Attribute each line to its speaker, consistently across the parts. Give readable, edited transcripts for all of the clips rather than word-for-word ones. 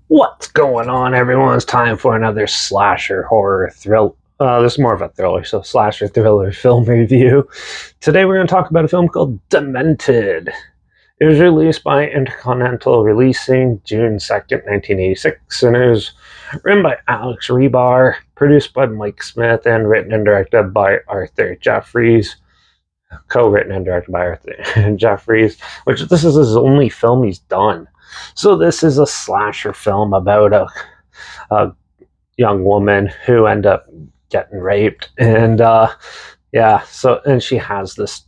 Speaker 1: What's going on, everyone? It's time for another slasher horror thrill. This is more of a thriller, so slasher thriller film review. Today we're going to talk about a film called Demented. It was released by Intercontinental Releasing June 2nd, 1986, and it was written by Alex Rebar, produced by Mike Smith, and written and directed by Arthur Jeffries. Co-written and directed by Arthur Jeffries, which this is his only film he's done. So this is a slasher film about a young woman who ended up getting raped, and and she has this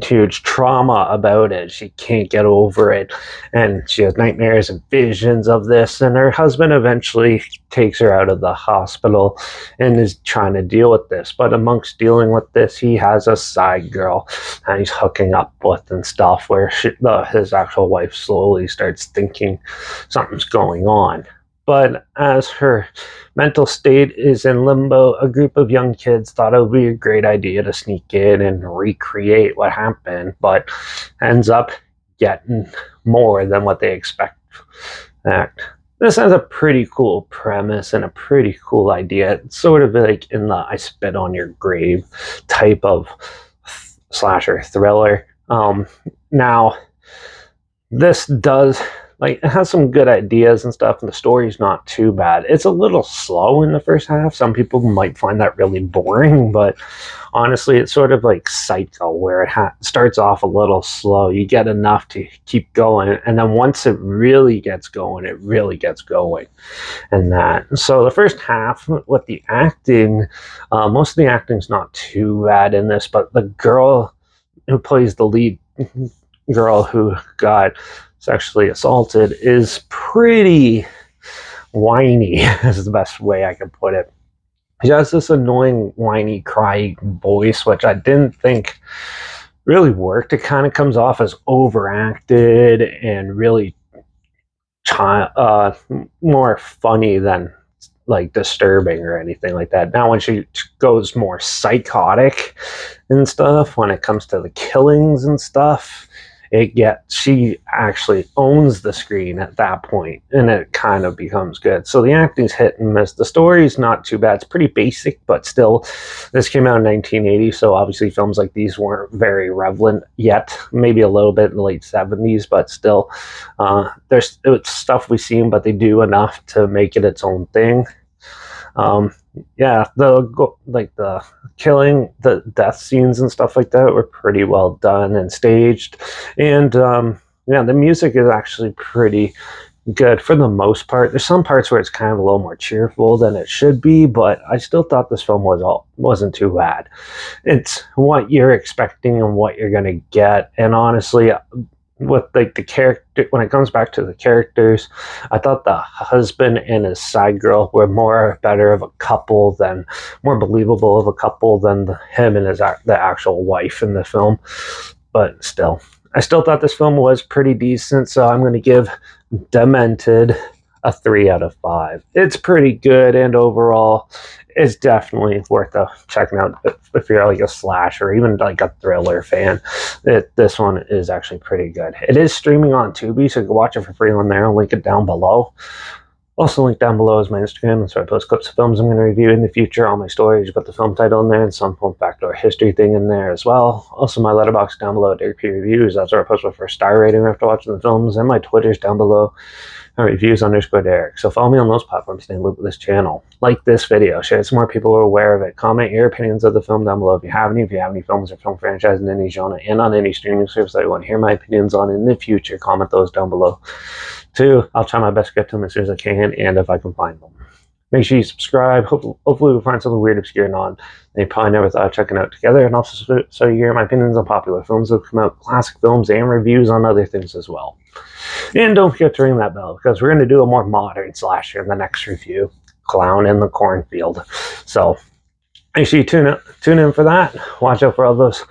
Speaker 1: huge trauma about it. She can't get over it, and she has nightmares and visions of this, and her husband eventually takes her out of the hospital and is trying to deal with this. But amongst dealing with this, he has a side girl and he's hooking up with and stuff, where his actual wife slowly starts thinking something's going on. But as her mental state is in limbo, a group of young kids thought it would be a great idea to sneak in and recreate what happened, but ends up getting more than what they expect. This has a pretty cool premise and a pretty cool idea. It's sort of like in the I spit on your grave type of slasher thriller. Now, this does, it has some good ideas and stuff, and the story's not too bad. It's a little slow in the first half. Some people might find that really boring, but honestly, it's sort of like Psycho, where it starts off a little slow. You get enough to keep going, and then once it really gets going, it really gets going. And that. So the first half, with the acting, most of the acting's not too bad in this, but the girl who plays the lead girl who got sexually assaulted is pretty whiny, is the best way I can put it. She has this annoying whiny cry voice, which I didn't think really worked. It kind of comes off as overacted and really more funny than like disturbing or anything like that. Now when she goes more psychotic and stuff, when it comes to the killings and stuff, she actually owns the screen at that point, and it kind of becomes good. So the acting's hit and miss. The story's not too bad. It's pretty basic, but still, this came out in 1980, so obviously films like these weren't very relevant yet. Maybe a little bit in the late 70s, but still, it's stuff we've seen, but they do enough to make it its own thing. The killing, the death scenes and stuff like that were pretty well done and staged, and the music is actually pretty good for the most part. There's some parts where it's kind of a little more cheerful than it should be, but I still thought this film wasn't too bad. It's what you're expecting and what you're gonna get, and honestly, with the character, when it comes back to the characters, I thought the husband and his side girl were more believable of a couple than him and the actual wife in the film. But still, I still thought this film was pretty decent, so I'm going to give Demented a 3 out of 5. It's pretty good, and overall, it's definitely worth checking out if you're like a slasher or even like a thriller fan. This one is actually pretty good. It is streaming on Tubi, so you can watch it for free on there. I'll link it down below. Also, link down below is my Instagram. That's where I post clips of films I'm going to review in the future. All my stories, put the film title in there and some fun fact or history thing in there as well. Also, my Letterbox down below at Derek P Reviews. That's where I post my first star rating after watching the films, and my Twitter's down below. Reviews_Derek. So follow me on those platforms, stay in the loop with this channel. Like this video, share it so more people are aware of it. Comment your opinions of the film down below if you have any films or film franchise in any genre and on any streaming service that you want to hear my opinions on in the future. Comment those down below too. I'll try my best to get to them as soon as I can, and if I can find them. Make sure you subscribe. Hopefully we'll find something weird, obscure, and on that you probably never thought of checking out together. And also so you hear my opinions on popular films that come out, classic films, and reviews on other things as well. And don't forget to ring that bell, because we're going to do a more modern slasher in the next review, Clown in the Cornfield. So make sure you tune in for that. Watch out for all those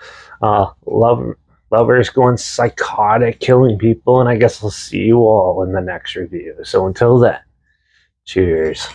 Speaker 1: lovers going psychotic, killing people, and I guess I'll see you all in the next review. So until then, cheers.